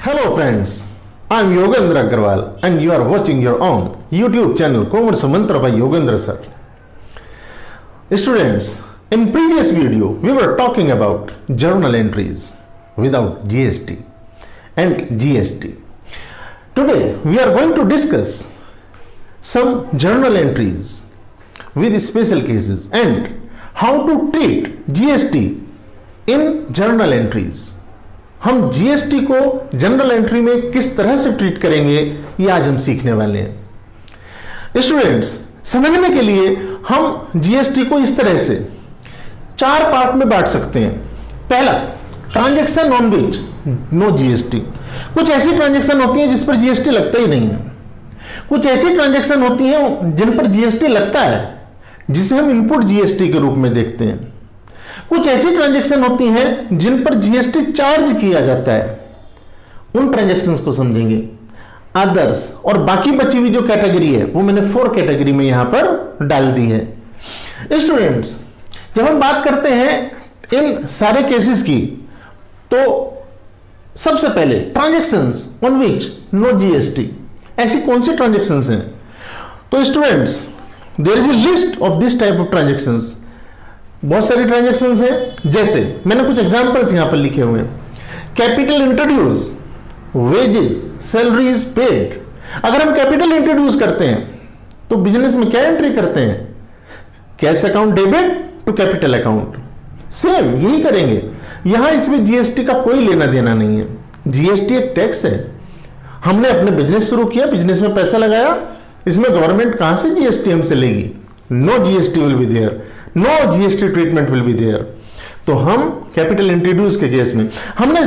Hello friends, I am Yogendra and you are watching your own YouTube channel Commerce Mantra by Yogendra sir. Students, in previous video we were talking about journal entries without GST and GST. Today we are going to discuss some journal entries with special cases and how to treat GST in journal entries. हम GST को general entry में किस तरह से treat करेंगे ये आज हम सीखने वाले हैं। स्टूडेंट्स, समझने के लिए हम जीएसटी को इस तरह से चार पार्ट में बांट सकते हैं। पहला, transaction on which no GST. कुछ ऐसी ट्रांजैक्शन होती हैं जिस पर जीएसटी लगता ही नहीं है। कुछ ऐसी ट्रांजैक्शन होती हैं जिन पर जीएसटी लगता है, जिसे हम इनपुट जीएसटी के रूप में देखते हैं। कुछ ऐसी ट्रांजैक्शन होती हैं जिन पर जीएसटी चार्ज किया जाता है, उन ट्रांजैक्शंस को समझेंगे। अदर्स और बाकी बची हुई जो कैटेगरी है वो मैंने 4 कैटेगरी में यहां पर डाल दी है। स्टूडेंट्स, जब हम बात करते हैं इन सारे केसेस की, तो सबसे पहले transactions on which no GST, ऐसी कौन सी ट्रांजैक्शंस हैं? तो students, there is a list of this type of transactions. बहुत सारी ट्रांजैक्शंस हैं, जैसे मैंने कुछ एग्जांपल्स यहां पर लिखे हुए हैं। Capital introduce, wages, salaries paid. अगर हम कैपिटल इंट्रोड्यूस करते हैं तो बिजनेस में क्या एंट्री करते हैं? Cash account debit to capital account, same यही करेंगे। यहां इसमें जीएसटी का कोई लेना देना नहीं है। जीएसटी एक टैक्स है। हमने अपने बिजनेस शुरू किया, बिजनेस में पैसा लगाया, इसमें गवर्नमेंट कहां से जीएसटी हमसे लेगी? No GST will be there, no GST treatment will be there. तो हम कैपिटल इंट्रोड्यूस के केस में हमने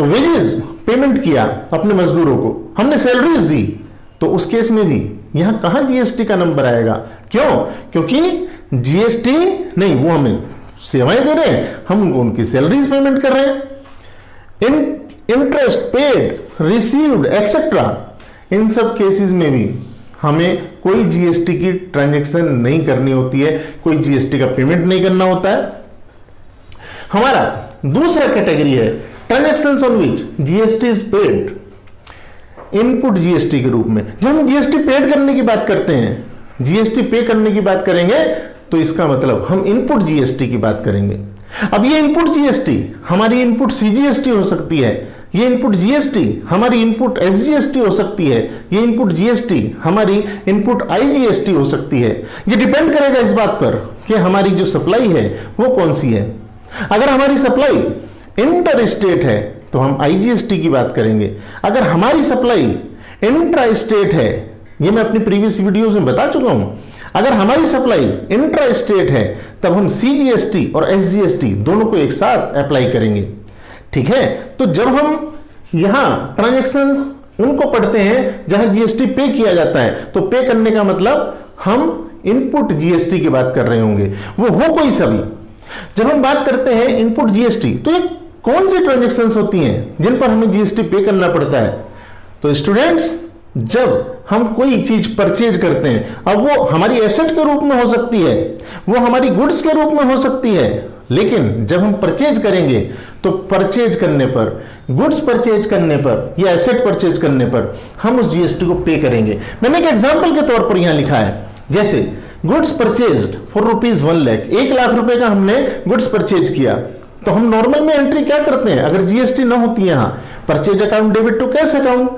वेजेस पेमेंट किया अपने मजदूरों को, हमने सैलरीज दी, तो उस केस में भी यहां कहां जीएसटी का नंबर आएगा? क्यों? क्योंकि जीएसटी नहीं, वो हमें सेवाएं दे रहे हैं, हम उनको उनकी सैलरीज पेमेंट कर रहे हैं। इंटरेस्ट पेड, रिसीव्ड एक्सेट्रा, इन सब केसेस में भी हमें कोई जीएसटी की ट्रांजैक्शन नहीं करनी होती है, कोई जीएसटी का पेमेंट नहीं करना होता है। हमारा दूसरा कैटेगरी है transactions on which GST is paid, input GST के रूप में। जब हम जीएसटी पेड करने की बात करते हैं, जीएसटी पे करने की बात करेंगे, तो इसका मतलब हम इनपुट जीएसटी की बात करेंगे। अब ये इनपुट जीएसटी हमारी इनपुट सीजीएसटी हो सकती है, ये इनपुट जीएसटी हमारी इनपुट एसजीएसटी हो सकती है, ये इनपुट जीएसटी हमारी इनपुट आईजीएसटी हो सकती है। ये डिपेंड करेगा इस बात पर कि हमारी जो सप्लाई है वो कौन सी है। अगर हमारी सप्लाई इंटर स्टेट है तो हम आईजीएसटी की बात करेंगे। अगर हमारी सप्लाई इंट्रा स्टेट है, ये मैं अपनी प्रीवियस वीडियोस में बता चुका हूं, अगर हमारी सप्लाई इंट्रा स्टेट है तब हम सीजीएसटी और एसजीएसटी दोनों को एक साथ अप्लाई करेंगे। ठीक है, तो जब हम यहां ट्रांजैक्शंस उनको पढ़ते हैं जहां जीएसटी पे किया जाता है, तो पे करने का मतलब हम इनपुट जीएसटी की बात कर रहे होंगे, वो हो कोई सा भी। जब हम बात करते हैं इनपुट जीएसटी, तो ये कौन सी ट्रांजैक्शंस होती हैं जिन पर हमें जीएसटी पे करना पड़ता है? तो स्टूडेंट्स, जब हम कोई चीज परचेज करते हैं, अब वो हमारी एसेट के रूप में हो सकती है, वो हमारी गुड्स के रूप में हो सकती है, लेकिन जब हम परचेज करेंगे तो परचेज करने पर, गुड्स परचेज करने पर या एसेट परचेज करने पर हम उस जीएसटी को पे करेंगे। मैंने एक एग्जांपल के तौर पर यहां लिखा है, जैसे goods purchased for rupees 1 lakh, 1 lakh रुपए का हमने गुड्स परचेज किया, तो हम नॉर्मल में एंट्री क्या करते हैं अगर जीएसटी ना होती यहां? Purchase account debit to cash account.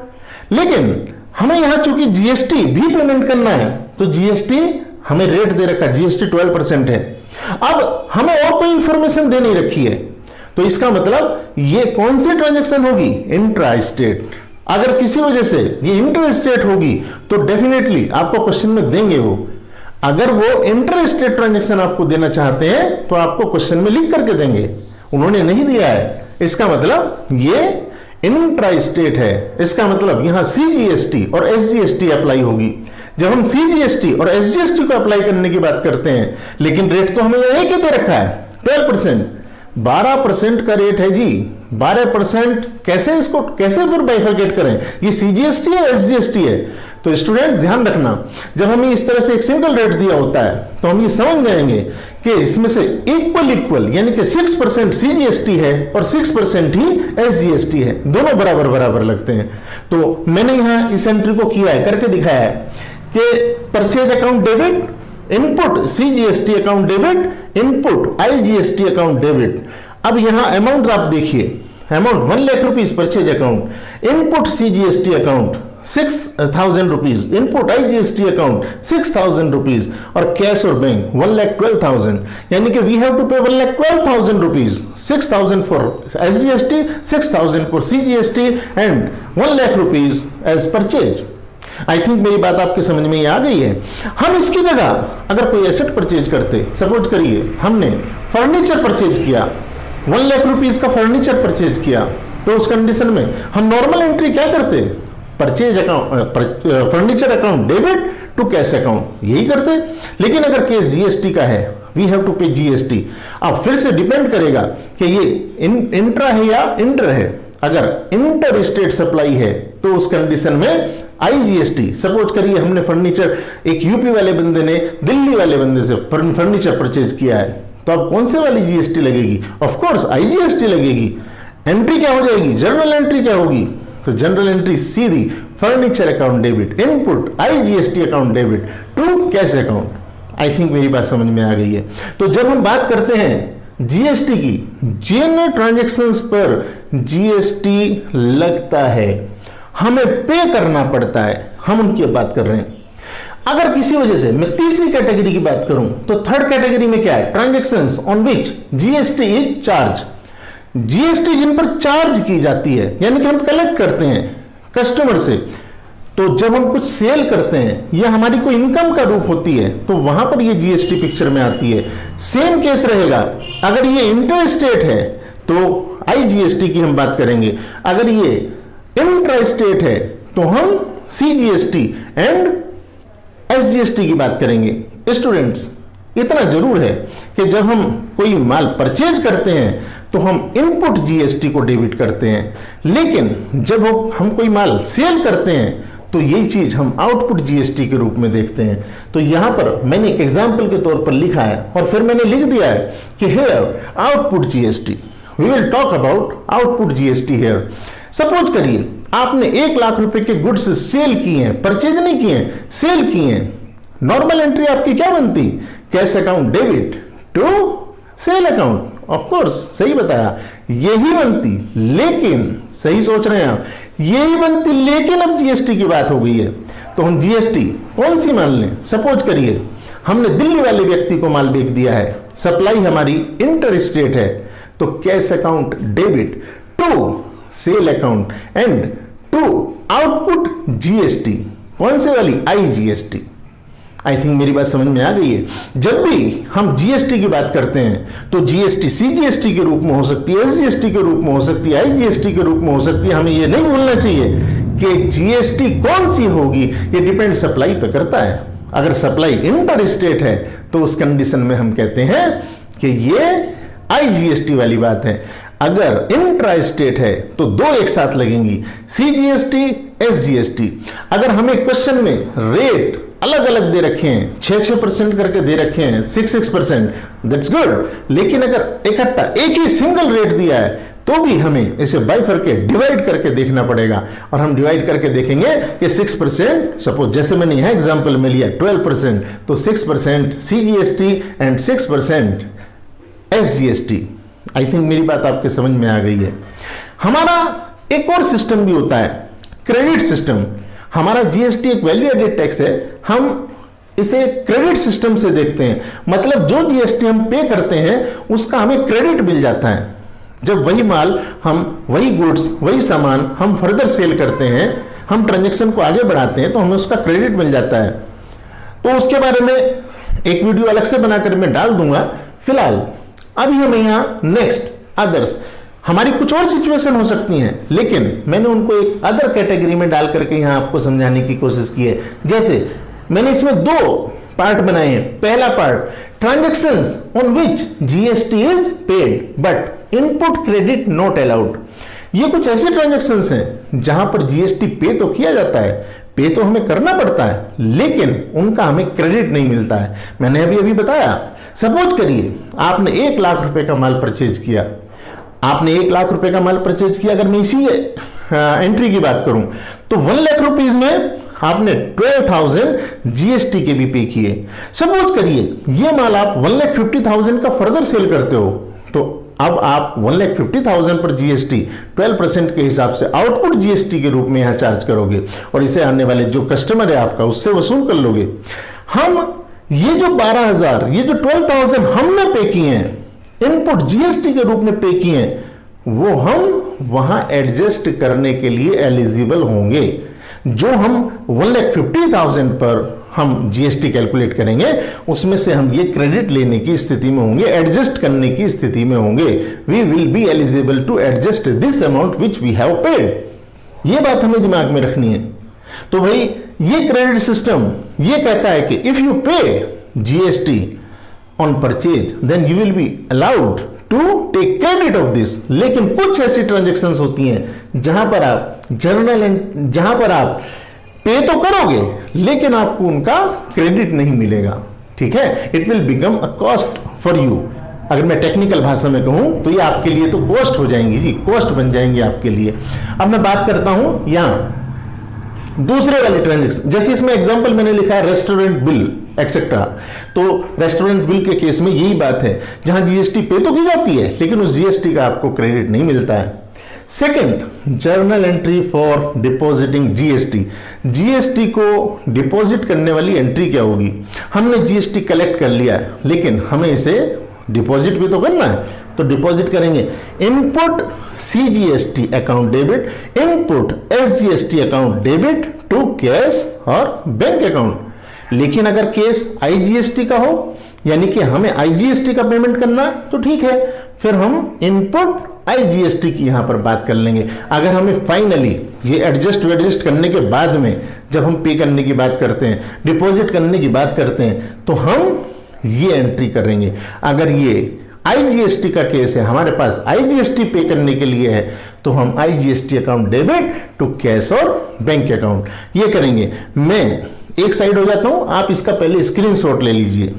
लेकिन हमें यहां चूंकि जीएसटी भी पेमेंट करना है, तो जीएसटी हमें रेट दे रखा है, जीएसटी 12% है। अब हमें और कोई इंफॉर्मेशन दे नहीं रखी है, तो इसका मतलब ये कौन सी ट्रांजैक्शन होगी? Intra state. अगर किसी वजह से ये इंटर स्टेट होगी तो डेफिनेटली आपको क्वेश्चन में देंगे वो। अगर वो इंटर स्टेट ट्रांजैक्शन आपको देना चाहते हैं तो आपको क्वेश्चन में लिख करके देंगे, उन्होंने नहीं दिया है, इसका मतलब ये इंट्रा स्टेट है। इसका मतलब यहां सीजीएसटी और एसजीएसटी अप्लाई होगी। जब हम सीजीएसटी और एसजीएसटी को अप्लाई करने की बात करते हैं, लेकिन रेट तो हमें एक ही दे रखा है 12%, 12% का रेट है जी, 12% कैसे, इसको कैसे फिर बाइफरकेट करें? ये सीजीएसटी है, एसजीएसटी है? तो स्टूडेंट ध्यान रखना, जब हमें इस तरह से एक सिंगल रेट दिया होता है तो हम ये समझ जाएंगे कि इसमें से इक्वल यानी कि 6% सीजीएसटी है और 6% ही एसजीएसटी है, दोनों बराबर बराबर लगते हैं। तो मैंने यहां इस एंट्री को किया है, करके दिखाया है कि purchase account debit, input CGST account debit, input IGST account debit. अब यहां अमाउंट आप देखिए, amount 1 lakh rupees purchase account, input CGST account 6,000 rupees, input IGST account 6,000 rupees और कैश और बैंक 1,12,000, यानी कि we have to pay 1,12,000 rupees, 6,000 for SGST, 6,000 for CGST and 1 lakh rupees as purchase. I think मेरी बात आपके समझ में आ गई है। हम इसकी जगह अगर कोई एसेट परचेज करते, सपोज करिए हमने फर्नीचर परचेज किया, 1 लाख रुपीज का फर्नीचर परचेज किया, तो उस कंडीशन में हम नॉर्मल एंट्री क्या करते? Purchase account, furniture account debit to cash account, यही करते। लेकिन अगर केस जीएसटी का है, we have to pay GST. अब फिर से डिपेंड करेगा कि ये इंट्रा है या इंटर है। अगर इंटर स्टेट सप्लाई है तो उस कंडीशन में आईजीएसटी, सपोज करिए हमने फर्नीचर, एक यूपी वाले बंदे ने दिल्ली वाले बंदे से फर्नीचर परचेज किया है, तो अब कौन से वाली जीएसटी लगेगी? ऑफ कोर्स आईजीएसटी लगेगी। एंट्री क्या हो जाएगी? जर्नल एंट्री क्या होगी? तो जनरल एंट्री सीधी furniture account debit, input IGST account debit to cash account. I think मेरी बात समझ में आ गई है। तो जब हम बात करते हैं जीएसटी की, जिन ट्रांजैक्शंस पर जीएसटी लगता है, हमें पे करना पड़ता है, हम उनकी बात कर रहे हैं। अगर किसी वजह से मैं तीसरी कैटेगरी की बात करूं तो थर्ड कैटेगरी में क्या है? Transactions on which GST is charge. GST जिन पर चार्ज की जाती है, यानी कि हम कलेक्ट करते हैं कस्टमर से। तो जब हम कुछ सेल करते हैं या हमारी कोई इनकम का रूप होती है तो वहां पर ये जीएसटी पिक्चर में आती है। सेम केस रहेगा, अगर ये इंटर स्टेट है तो आईजीएसटी की हम बात करेंगे, अगर ये इंट्रा स्टेट है तो हम सीजीएसटी एंड एसजीएसटी की बात करेंगे। स्टूडेंट्स, इतना जरूर है कि जब हम कोई माल परचेज करते हैं तो हम इनपुट जीएसटी को डेबिट करते हैं, लेकिन जब हम कोई माल सेल करते हैं तो यही चीज हम आउटपुट जीएसटी के रूप में देखते हैं। तो यहां पर मैंने एक एग्जांपल के तौर पर लिखा है और फिर मैंने लिख दिया है कि here output GST, we will talk about output GST here. Suppose करिए आपने 1 लाख रुपए के गुड्स सेल किए हैं, परचेज नहीं किए हैं, सेल किए हैं। नॉर्मल एंट्री आपकी क्या बनती? Cash account debit to sale account. Of course सही बताया, यही बनती, लेकिन सही सोच रहे हैं आप, यही बनती, लेकिन अब जीएसटी की बात हो गई है। तो हम जीएसटी कौन सी मान लें? सपोज करिए हमने दिल्ली वाले व्यक्ति को माल बेच दिया है, सप्लाई हमारी इंटर स्टेट है, तो cash account debit to sale account and to output GST. कौन से वाली? आईजीएसटी। आई थिंक मेरी बात समझ में आ गई है। जब भी हम जीएसटी की बात करते हैं तो जीएसटी सीजीएसटी के रूप में हो सकती है, एसजीएसटी के रूप में हो सकती है, आईजीएसटी के रूप में हो सकती है। हमें ये नहीं भूलना चाहिए कि जीएसटी कौन सी होगी, ये डिपेंड सप्लाई पे करता है। अगर सप्लाई इंटर स्टेट है तो उस कंडीशन में हम कहते हैं कि ये आईजीएसटी वाली बात है। अगर इंट्रा स्टेट है तो दो एक साथ लगेंगी, सीजीएसटी एसजीएसटी। अगर हमें क्वेश्चन में रेट अलग अलग दे रखे हैं, 6% करके दे रखे हैं, 6%, दैट्स गुड। लेकिन अगर इकट्ठा एक ही सिंगल रेट दिया है तो भी हमें इसे बाइफरकेट डिवाइड करके देखना पड़ेगा। और हम डिवाइड करके देखेंगे कि 6%, सपोज जैसे मैंने यहां एग्जांपल में लिया 12%, तो 6% CGST and 6% SGST. I think मेरी बात आपके समझ में आ गई है। हमारा एक और सिस्टम भी होता है, क्रेडिट सिस्टम। हमारा जीएसटी एक वैल्यू एडेड टैक्स है, हम इसे क्रेडिट सिस्टम से देखते हैं। मतलब जो जीएसटी हम पे करते हैं उसका हमें क्रेडिट मिल जाता है। जब वही माल, हम वही गुड्स, वही सामान हम फर्दर सेल करते हैं, हम ट्रांजैक्शन को आगे बढ़ाते हैं, तो हमें उसका क्रेडिट मिल जाता है। तो उसके बारे में एक वीडियो अलग से बनाकर मैं डाल दूंगा। फिलहाल अभी हमें यहां नेक्स्ट अदर्स, हमारी कुछ और सिचुएशन हो सकती हैं, लेकिन मैंने उनको एक अदर कैटेगरी में डाल करके यहां आपको समझाने की कोशिश की है। जैसे मैंने इसमें 2 पार्ट बनाए हैं। पहला part, transactions on which GST is paid but input credit not allowed. ये कुछ ऐसे ट्रांजैक्शंस हैं जहां पर जीएसटी पे तो किया जाता है, पे तो हमें करना पड़ता है, लेकिन उनका हमें क्रेडिट नहीं मिलता है। मैंने अभी बताया, सपोज करिए आपने 1 लाख रुपए का माल परचेज किया, आपने 1 लाख रुपए का माल परचेज किया। अगर मैं इसी एंट्री की बात करूं तो 1 लाख रुपीज में आपने 12,000 जीएसटी के भी पे किए। सपोज करिए ये माल आप 1,50,000 का फर्दर सेल करते हो, तो अब आप 1,50,000 पर जीएसटी 12% के हिसाब से आउटपुट जीएसटी के रूप में यहां चार्ज करोगे और इसे आने वाले जो कस्टमर है आपका उससे वसूल कर लोगे। हम ये जो 12,000, ये जो 12,000 हमने पे किए हैं, इनपुट जीएसटी के रूप में पे किए हैं, वो हम वहां एडजस्ट करने के लिए एलिजिबल होंगे। जो हम 1,50,000 पर हम जीएसटी कैलकुलेट करेंगे उसमें से हम ये क्रेडिट लेने की स्थिति में होंगे, एडजस्ट करने की स्थिति में होंगे। We will be eligible to adjust this amount which we have paid. ये बात हमें दिमाग में रखनी है। तो भाई ये क्रेडिट सिस्टम ये कहता है कि if you pay GST on purchase then you will be allowed to take credit of this. लेकिन कुछ ऐसी ट्रांजैक्शंस होती हैं जहां पर आप जहां पर आप पे तो करोगे लेकिन आपको उनका क्रेडिट नहीं मिलेगा। ठीक है, it will become a cost for you. अगर मैं टेक्निकल भाषा में कहूं तो ये आपके लिए तो कॉस्ट हो जाएंगी जी, कॉस्ट बन जाएंगे आपके लिए। अब मैं बात करता हूं यहां दूसरे वाले ट्रांजैक्शन, जैसे इसमें एग्जांपल मैंने लिखा है रेस्टोरेंट बिल एक्सेट्रा। तो रेस्टोरेंट बिल के केस में यही बात है, जहां जीएसटी पे तो की जाती है लेकिन उस जीएसटी का आपको क्रेडिट नहीं मिलता है। Second, journal entry for depositing GST. GST को डिपॉजिट करने वाली एंट्री क्या होगी? हमने जीएसटी कलेक्ट कर लिया है लेकिन हमें इसे डिपॉजिट भी तो करना है, तो डिपॉजिट करेंगे input CGST account debit, input SGST account debit to cash और बैंक अकाउंट। लेकिन अगर केस आईजीएसटी का हो, यानी कि हमें आईजीएसटी का पेमेंट करना है, तो ठीक है, फिर हम इनपुट आईजीएसटी की यहां पर बात कर लेंगे। अगर हमें फाइनली ये एडजस्ट करने के बाद में जब हम पे करने की बात करते हैं, डिपॉजिट करने की बात करते हैं, तो हम ये एंट्री करेंगे। अगर ये आईजीएसटी का केस है, हमारे पास आईजीएसटी पे करने के लिए है, तो हम IGST account debit to cash और बैंक अकाउंट ये करेंगे। मैं एक साइड हो जाता हूं, आप इसका पहले स्क्रीनशॉट ले लीजिए।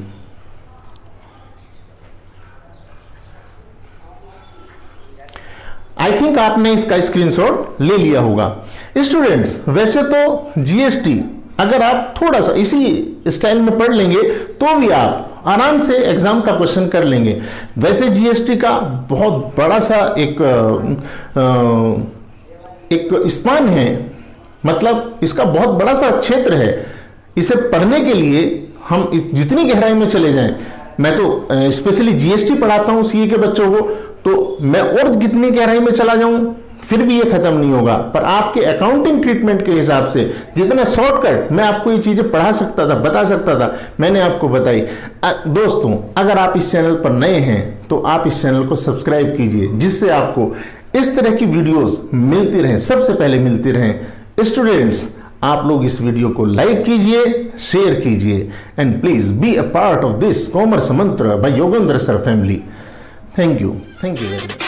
आई थिंक आपने इसका स्क्रीनशॉट ले लिया होगा। स्टूडेंट्स, वैसे तो जीएसटी अगर आप थोड़ा सा इसी स्टाइल में पढ़ लेंगे तो भी आप आराम से एग्जाम का क्वेश्चन कर लेंगे। वैसे जीएसटी का बहुत बड़ा सा एक स्पान है, मतलब इसका बहुत बड़ा सा क्षेत्र है। इसे पढ़ने के लिए हम जितनी गहराई में चले जाएं, मैं तो स्पेशली जीएसटी पढ़ाता हूं सीए के बच्चों को, तो मैं और कितनी गहराई में चला जाऊं फिर भी ये खत्म नहीं होगा। पर आपके अकाउंटिंग ट्रीटमेंट के हिसाब से जितना शॉर्टकट मैं आपको ये चीजें पढ़ा सकता था, बता सकता था, मैंने आपको बताई। दोस्तों, अगर आप इस चैनल पर नए हैं तो आप इस चैनल को सब्सक्राइब कीजिए, जिससे आपको इस तरह की वीडियोस मिलती रहें, सबसे पहले मिलती रहें। स्टूडेंट्स, आप लोग इस वीडियो को लाइक कीजिए, शेयर कीजिए, and please be a part of this commerce mantra by Yogendra sir family. Thank you very much.